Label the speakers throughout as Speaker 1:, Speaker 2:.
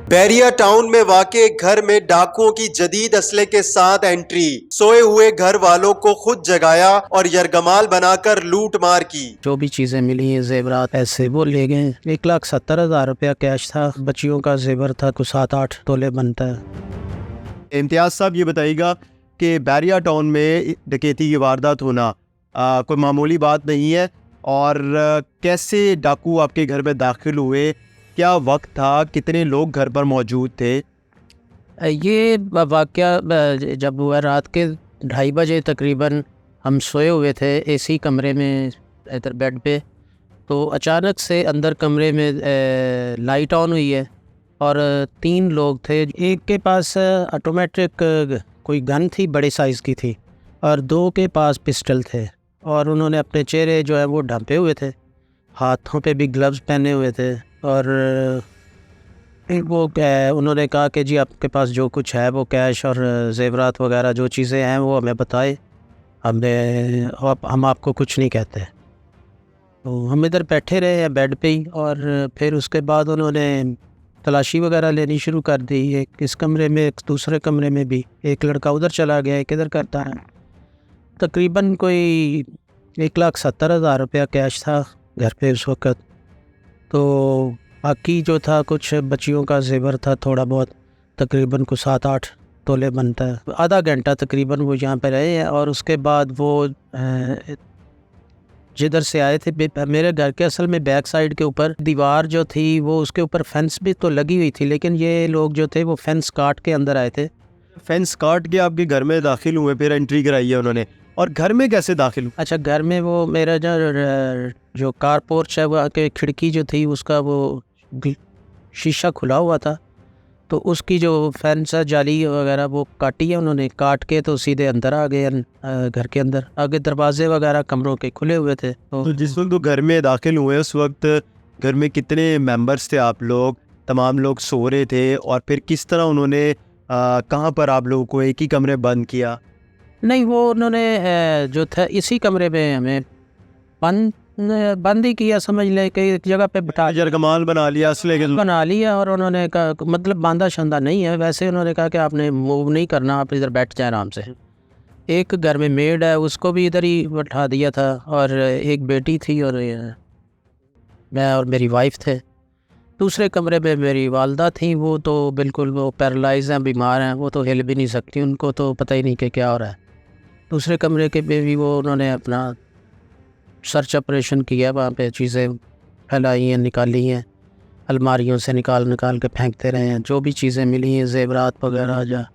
Speaker 1: Bairiya town में वाक़े घर में डाकुओं की जदीद असले के साथ एंट्री। सोए हुए घर वालों को खुद जगाया और यरगमाल बनाकर लूट मार की।
Speaker 2: जो भी चीज़ें मिली हैं, जेवरात, पैसे वो ले गए। 1,70,000 रुपया कैश था, बच्चियों का जेवर था, कुछ 7-8 तोले बनता है।
Speaker 3: इम्तियाज़ साहब ये बताइएगा कि बैरिया टाउन में डकैती की वारदात होना कोई मामूली बात नहीं है, और कैसे डाकू आपके घर में दाखिल हुए, क्या वक्त था, कितने लोग घर पर मौजूद थे?
Speaker 2: ये वाक़या जब हुआ रात के 2:30 बजे तकरीबन, हम सोए हुए थे एसी कमरे में इधर बेड पे, तो अचानक से अंदर कमरे में लाइट ऑन हुई है और 3 लोग थे। एक के पास ऑटोमेटिक कोई गन थी, बड़े साइज़ की थी, और 2 के पास पिस्टल थे, और उन्होंने अपने चेहरे जो है वो ढांपे हुए थे, हाथों पे भी ग्लव्स पहने हुए थे, और वो उन्होंने कहा कि जी आपके पास जो कुछ है वो कैश और जेवरात वगैरह जो चीज़ें हैं वो हमें बताए, हम आपको कुछ नहीं कहते। तो हम इधर बैठे रहे हैं बेड पे ही, और फिर उसके बाद उन्होंने तलाशी वगैरह लेनी शुरू कर दी। एक इस कमरे में, एक दूसरे कमरे में भी, एक लड़का उधर चला गया, एक इधर करता है। तकरीबन कोई 1,70,000 रुपया कैश था घर पे उस वक़्त। तो बाकी जो था कुछ बच्चियों का जेवर था थोड़ा बहुत, तकरीबन कुछ 7-8 तोले बनता है। आधा घंटा तकरीबन वो यहाँ पे रहे हैं, और उसके बाद वो जिधर से आए थे, मेरे घर के असल में बैक साइड के ऊपर दीवार जो थी वो उसके ऊपर फेंस भी तो लगी हुई थी, लेकिन ये लोग जो थे वो फेंस काट के अंदर आए थे।
Speaker 3: फेंस काट के आपके घर में दाखिल हुए, फिर एंट्री कराई है उन्होंने, और घर में कैसे दाखिल हुए?
Speaker 2: अच्छा, घर में वो मेरा जो कार पोर्च है वो आके खिड़की जो थी उसका वो शीशा खुला हुआ था, तो उसकी जो फेंस है जाली वगैरह वो काटी है उन्होंने, काट के तो सीधे अंदर आ गए घर के अंदर। आगे दरवाजे वगैरह कमरों के खुले हुए थे।
Speaker 3: तो जिस वक्त वो घर में दाखिल हुए उस वक्त घर में कितने मेंबर्स थे आप लोग? तमाम लोग सो रहे थे, और फिर किस तरह उन्होंने कहाँ पर आप लोगों को एक ही कमरे बंद किया?
Speaker 2: नहीं, वो उन्होंने जो था इसी कमरे में हमें बंद ही किया, समझ ले कि एक जगह पे बिठा
Speaker 3: यरगमाल बना लिया, असले के
Speaker 2: बना लिया, और उन्होंने कहा, मतलब बांधा शंदा नहीं है वैसे, उन्होंने कहा कि आपने मूव नहीं करना, आप इधर बैठ जाए आराम से। एक घर में मेड है, उसको भी इधर ही बैठा दिया था, और एक बेटी थी, और मैं और मेरी वाइफ थे। दूसरे कमरे में मेरी वालदा थी, वो तो बिल्कुल वो पैरालाइज हैं, बीमार हैं, वो तो हिल भी नहीं सकती, उनको तो पता ही नहीं कि क्या हो रहा है। दूसरे कमरे के पे भी वो उन्होंने अपना सर्च ऑपरेशन किया, वहाँ पे चीज़ें फैलाई हैं, निकाली हैं, अलमारियों से निकाल के फेंकते रहे हैं। जो भी चीज़ें मिली हैं, जेवरात वगैरह, जा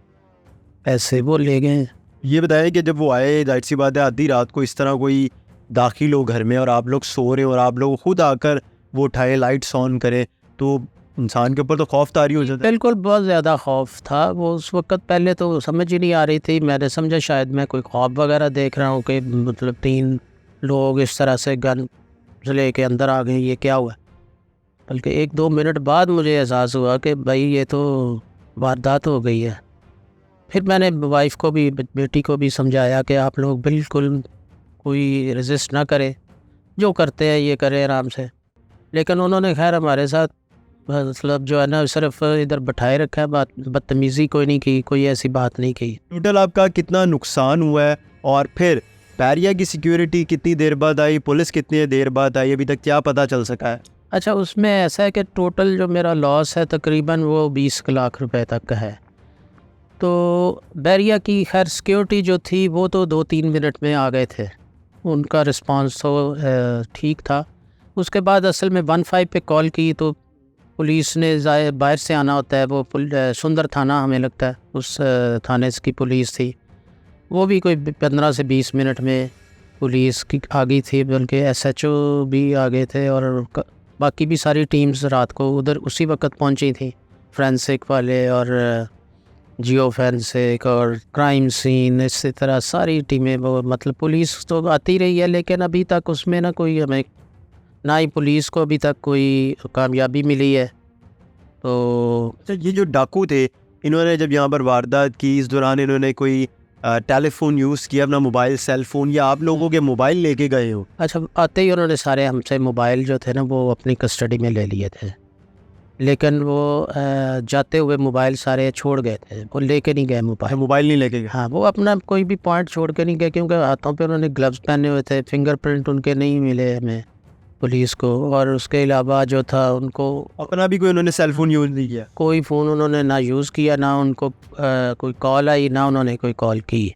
Speaker 2: पैसे वो ले गए।
Speaker 3: ये बताया कि जब वो आए, जाहिर सी बात है आधी रात को इस तरह कोई दाखिल हो घर में, और आप लोग सो रहे हो, और आप लोग खुद आकर वो उठाए, लाइट्स ऑन करें, तो इंसान के ऊपर तो खौफ तारी हो जाता है।
Speaker 2: बिल्कुल, बहुत ज़्यादा खौफ था वो उस वक़्त। पहले तो समझ ही नहीं आ रही थी, मैंने समझा शायद मैं कोई ख्वाब वगैरह देख रहा हूँ कि मतलब 3 लोग इस तरह से गन ले के अंदर आ गए, ये क्या हुआ। बल्कि 1-2 मिनट बाद मुझे एहसास हुआ कि भाई ये तो वारदात हो गई है। फिर मैंने वाइफ को भी, बेटी को भी समझाया कि आप लोग बिल्कुल कोई रेजिस्ट ना करें, जो करते हैं ये करें आराम से। लेकिन उन्होंने खैर हमारे साथ मतलब जो है ना सिर्फ इधर बैठाए रखा है, बदतमीज़ी कोई नहीं की, कोई ऐसी बात नहीं की।
Speaker 3: टोटल आपका कितना नुकसान हुआ है, और फिर बैरिया की सिक्योरिटी कितनी देर बाद आई, पुलिस कितनी देर बाद आई, अभी तक क्या पता चल सका है?
Speaker 2: अच्छा, उसमें ऐसा है कि टोटल जो मेरा लॉस है तकरीबन वो 20 लाख रुपए तक का है। तो बैरिया की खैर सिक्योरिटी जो थी वो तो 2-3 मिनट में आ गए थे, उनका रिस्पांस तो ठीक था। उसके बाद असल में 15 पे कॉल की, तो पुलिस ने बाहर से आना होता है, वो सुंदर थाना हमें लगता है, उस थाने की पुलिस थी, वो भी कोई 15 से 20 मिनट में पुलिस की आ गई थी, बल्कि SHO भी आ गए थे, और बाकी भी सारी टीम्स रात को उधर उसी वक्त पहुंची थी, फोरेंसिक वाले और जियो फोरेंसिक और क्राइम सीन, इसी तरह सारी टीमें, वो मतलब पुलिस तो आती रही है, लेकिन अभी तक उसमें ना कोई हमें, ना ही पुलिस को अभी तक कोई कामयाबी मिली है। तो
Speaker 3: ये जो डाकू थे, इन्होंने जब यहाँ पर वारदात की, इस दौरान इन्होंने कोई टेलीफोन यूज़ किया, अपना मोबाइल, सेल फ़ोन, या आप लोगों के मोबाइल लेके गए हो?
Speaker 2: अच्छा, आते ही उन्होंने सारे हमसे मोबाइल जो थे ना वो अपनी कस्टडी में ले लिए थे। लेकिन वो जाते हुए मोबाइल सारे छोड़ गए थे, वो लेके नहीं गए मोबाइल।
Speaker 3: मोबाइल नहीं लेके गए?
Speaker 2: हाँ, वो अपना कोई भी पॉइंट छोड़ के नहीं गए, क्योंकि हाथों पे उन्होंने ग्लव्स पहने हुए थे, फिंगरप्रिंट उनके नहीं मिले हमें पुलिस को। और उसके अलावा जो था, उनको
Speaker 3: अपना भी कोई उन्होंने सेलफोन यूज़ नहीं किया?
Speaker 2: कोई फ़ोन उन्होंने ना यूज़ किया, ना उनको कोई कॉल आई, ना उन्होंने कोई कॉल की।